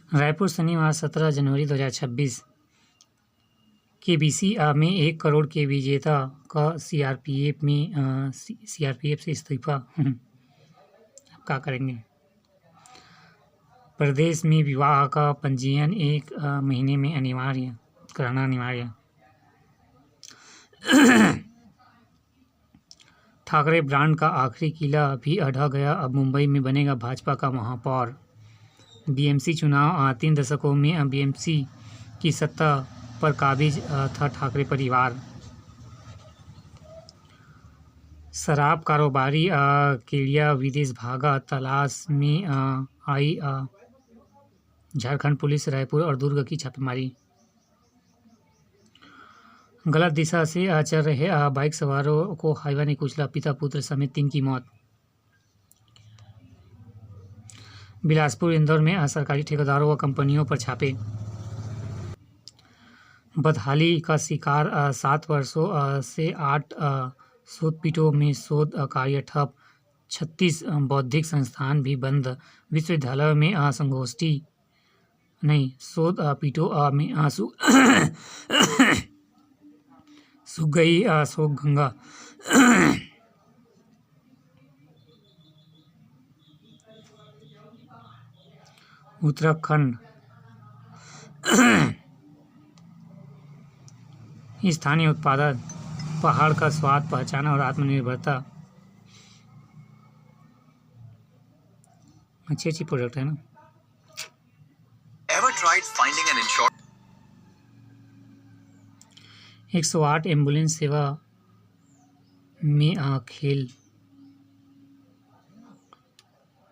रायपुर शनिवार 17 जनवरी 2026। केबीसी में 1 करोड़ के विजेता का सीआरपीएफ से इस्तीफा। अब क्या करेंगे। प्रदेश में विवाह का पंजीयन 1 महीने में कराना अनिवार्य। ठाकरे ब्रांड का आखिरी किला भी ढह गया, अब मुंबई में बनेगा भाजपा का महापौर। बीएमसी चुनाव 3 दशकों में बीएमसी की सत्ता पर काबिज था ठाकरे परिवार। शराब कारोबारी केडिया विदेश भागा, तलाश में आई झारखंड पुलिस, रायपुर और दुर्ग की छापेमारी। गलत दिशा से चल रहे बाइक सवारों को हाईवा ने कुचला, पिता पुत्र समेत 3 की मौत। बिलासपुर इंदौर में सरकारी ठेकेदारों व कंपनियों पर छापे। बदहाली का शिकार 7 वर्षों से 8 शोधपीठों में शोध कार्य ठप, 36 बौद्धिक संस्थान भी बंद। विश्वविद्यालयों में शोध पीठों में सूख गई शोक गंगा। उत्तराखंड स्थानीय उत्पादन, पहाड़ का स्वाद, पहचान और आत्मनिर्भरता। अच्छी प्रोडक्ट है ना। Ever tried finding an insurance? 108 ambulance सेवा में खेल।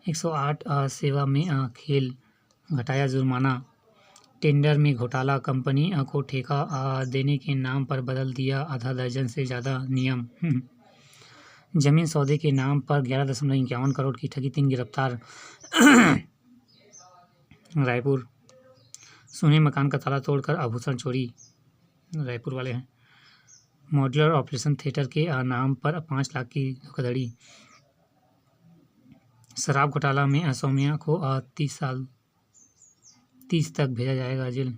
108 सेवा में खेल, घटाया जुर्माना। टेंडर में घोटाला, कंपनी को ठेका देने के नाम पर बदल दिया आधा दर्जन से ज़्यादा नियम। जमीन सौदे के नाम पर 11.51 करोड़ की ठगी, 3 गिरफ्तार। रायपुर सोने मकान का ताला तोड़कर आभूषण चोरी, रायपुर वाले हैं। मॉड्यूलर ऑपरेशन थिएटर के नाम पर 5 लाख की धोखाधड़ी। शराब घोटाला में सौम्या को 30 तक भेजा जाएगा जेल।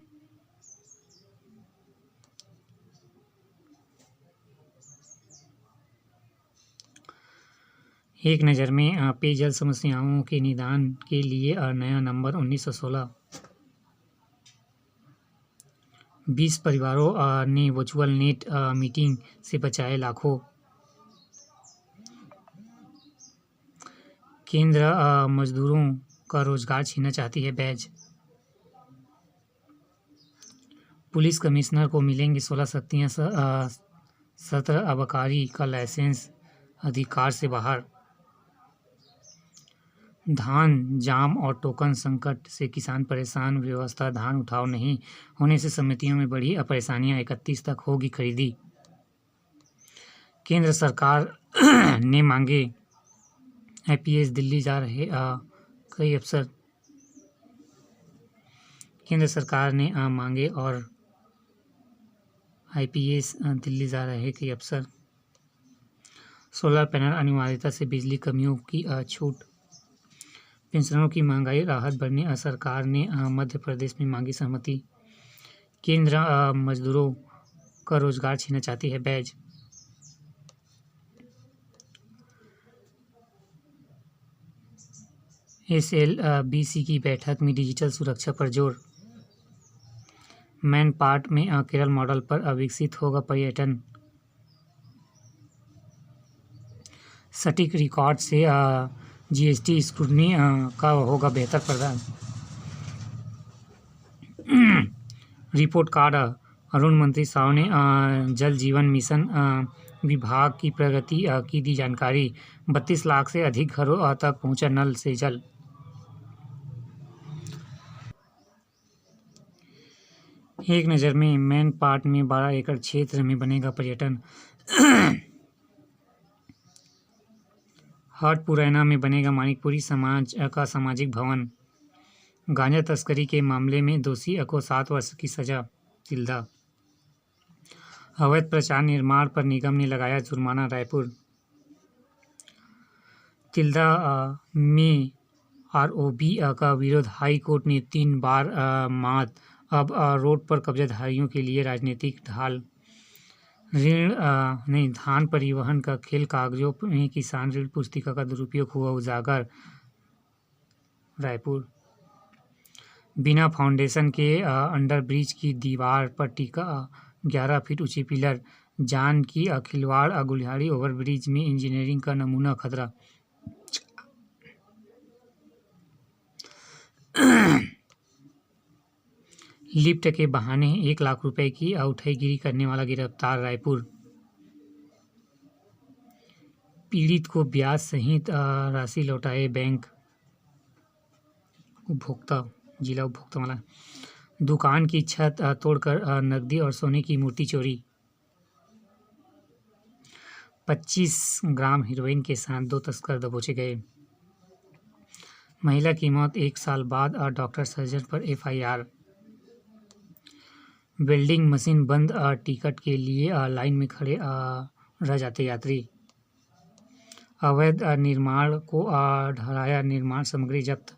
एक नज़र में पेयजल समस्याओं के निदान के लिए नया नंबर 1916। 20 परिवारों ने वर्चुअल नेट मीटिंग से बचाए लाखों। केंद्र मजदूरों का रोजगार छीनना चाहती है बैज। पुलिस कमिश्नर को मिलेंगी 16 शक्तियाँ, 17 आबकारी का लाइसेंस अधिकार से बाहर। धान जाम और टोकन संकट से किसान परेशान, व्यवस्था धान उठाव नहीं होने से समितियों में बढ़ी परेशानियां, 31 तक होगी खरीदी। केंद्र सरकार ने मांगे आईपीएस, दिल्ली जा रहे कई अफसर। केंद्र सरकार ने मांगे और आईपीएस, दिल्ली जा रहे कई अफसर। सोलर पैनल अनिवार्यता से बिजली कर्मियों की छूट। पेंशनरों की महंगाई राहत बढ़ने, सरकार ने मध्य प्रदेश में मांगी सहमति। केंद्र मजदूरों का रोजगार छीनना चाहती है बैज। SLBC की बैठक में डिजिटल सुरक्षा पर जोर। मैन पार्ट में केरल मॉडल पर विकसित होगा पर्यटन। सटीक रिकॉर्ड से जीएसटी स्क्रूटनी का होगा बेहतर प्रदान। रिपोर्ट कार्ड, अरुण मंत्री साहु ने जल जीवन मिशन विभाग की प्रगति की दी जानकारी। 32 लाख से अधिक घरों तक पहुंचा नल से जल। एक नज़र में मैन पार्ट में 12 एकड़ क्षेत्र में बनेगा पर्यटन। हाट पुरैना में बनेगा मानिकपुरी समाज का सामाजिक भवन। गांजा तस्करी के मामले में दोषी को 7 वर्ष की सजा, तिल्दा। अवैध प्रचार निर्माण पर निगम ने लगाया जुर्माना, रायपुर। तिल्दा में आरओबी का विरोध, हाई कोर्ट ने 3 बार मात, अब रोड पर कब्जाधारियों के लिए राजनीतिक ढाल। ऋण नहीं, धान परिवहन का खेल, कागजों में किसान ऋण पुस्तिका का दुरुपयोग हुआ उजागर। रायपुर, बिना फाउंडेशन के अंडरब्रिज की दीवार पर टिका 11 फीट ऊंची पिलर, जान की खिलवाड़। गुलिहाड़ी ओवरब्रिज में इंजीनियरिंग का नमूना खतरा। लिफ्ट के बहाने 1 लाख रुपए की उठाईगिरी करने वाला गिरफ्तार। रायपुर, पीड़ित को ब्याज सहित राशि लौटाए बैंक। उपभोक्ता, जिला उपभोक्ता वाला, दुकान की छत तोड़कर नकदी और सोने की मूर्ति चोरी। 25 ग्राम हेरोइन के साथ 2 तस्कर दबोचे गए। महिला की मौत 1 साल बाद, डॉक्टर सर्जन पर एफआईआर। वेल्डिंग मशीन बंद, टिकट के लिए लाइन में खड़े रह जाते यात्री। अवैध निर्माण को ढलाया, निर्माण सामग्री जब्त।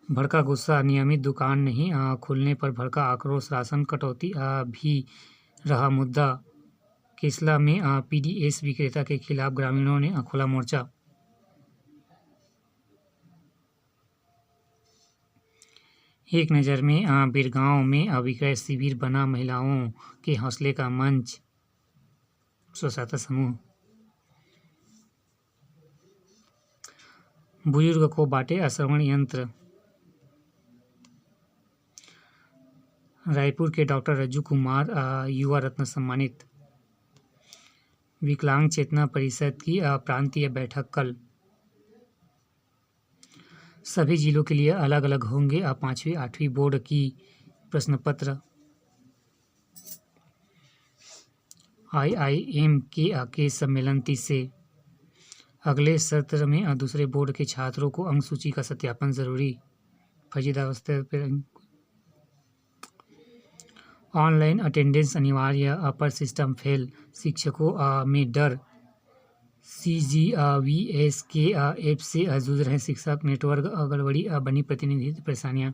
भड़का गुस्सा, नियमित दुकान नहीं खुलने पर भड़का आक्रोश। राशन कटौती भी रहा मुद्दा। केसला में पीडीएस विक्रेता के खिलाफ ग्रामीणों ने खोला मोर्चा। एक नज़र में बिरगांव में विक्रय शिविर बना महिलाओं के हौसले का मंच। स्वसहायता समूह। बुजुर्ग को बांटे श्रवण यंत्र। रायपुर के डॉक्टर रज्जू कुमार युवा रत्न सम्मानित। विकलांग चेतना परिषद की प्रांतीय बैठक कल। सभी जिलों के लिए अलग अलग होंगे 5वीं 8वीं बोर्ड की प्रश्नपत्र। आईआईएम के सम्मेलन 30 से। अगले सत्र में दूसरे बोर्ड के छात्रों को अंक सूची का सत्यापन जरूरी। फर्जीदावस्था पर ऑनलाइन अटेंडेंस अनिवार्य, पर सिस्टम फेल, शिक्षकों में डर। CGVS के ऐप से जूझ रहे शिक्षक, नेटवर्क गड़बड़ी बनी प्रतिनिधि परेशानियां।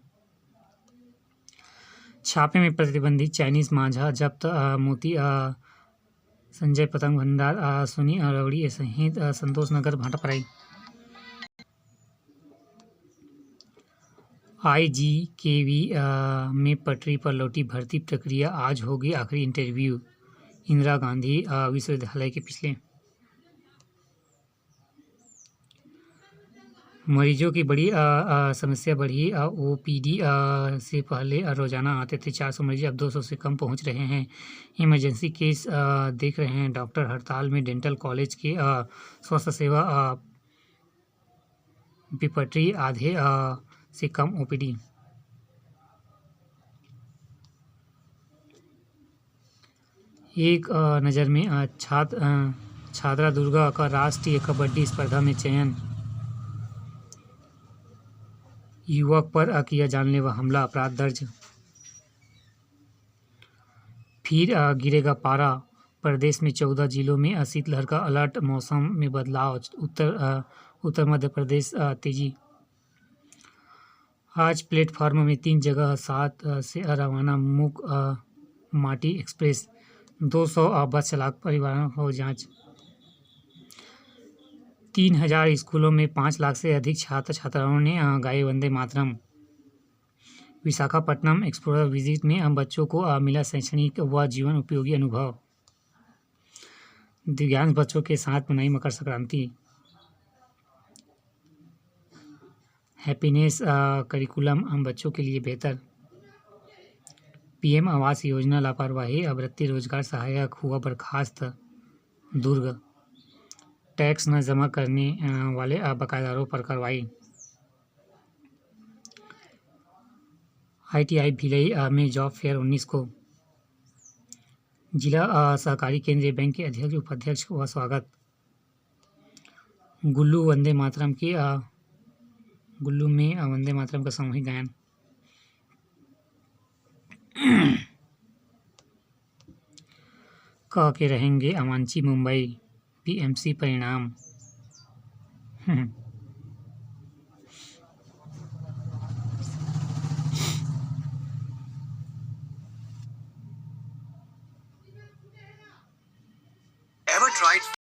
छापे में प्रतिबंधित चाइनीज मांझा जब्त, मोती संजय पतंग भंडार, सुनी रवड़ी सहित संतोष नगर भाटापराई। IGKV में पटरी पर लौटी भर्ती प्रक्रिया, आज होगी आखिरी इंटरव्यू। इंदिरा गांधी विश्वविद्यालय के पिछले। मरीजों की बड़ी समस्या बढ़ी, OPD से पहले रोजाना आते थे 400 मरीज, अब 200 से कम पहुंच रहे हैं। इमरजेंसी केस देख रहे हैं डॉक्टर, हड़ताल में डेंटल कॉलेज के स्वास्थ्य सेवा विपटरी, आधे से कम OPD। एक नज़र में छात्रा दुर्गा का राष्ट्रीय कबड्डी स्पर्धा में चयन। युवक पर किया जानलेवा हमला, अपराध दर्ज। फिर गिरेगा पारा, प्रदेश में 14 जिलों में शीतलहर का अलर्ट। मौसम में बदलाव, उत्तर मध्य प्रदेश तेजी। आज प्लेटफार्म में 3 जगह 7 से रवाना मूक माटी एक्सप्रेस। 200 बस चालक परिवारों को जांच। 3000 स्कूलों में 5 लाख से अधिक छात्र छात्राओं ने गाए वंदे मातरम। विशाखापट्टनम एक्सप्लोरर विजिट में बच्चों को मिला शैक्षणिक व जीवन उपयोगी अनुभव। दिव्यांग बच्चों के साथ मनाई मकर संक्रांति। हैप्पीनेस करिकुलम बच्चों के लिए बेहतर। PM आवास योजना लापरवाही, वृत्ति रोजगार सहायक हुआ बर्खास्त। दुर्ग, टैक्स न जमा करने वाले बकायेदारों पर कार्रवाई। ITI भिलई में जॉब फेयर 19 को। जिला सहकारी केंद्रीय बैंक के अध्यक्ष उपाध्यक्ष का स्वागत। गुल्लू में वंदे मातरम का सामूहिक गायन। कह के रहेंगे अमांची मुंबई, PMC परिणाम।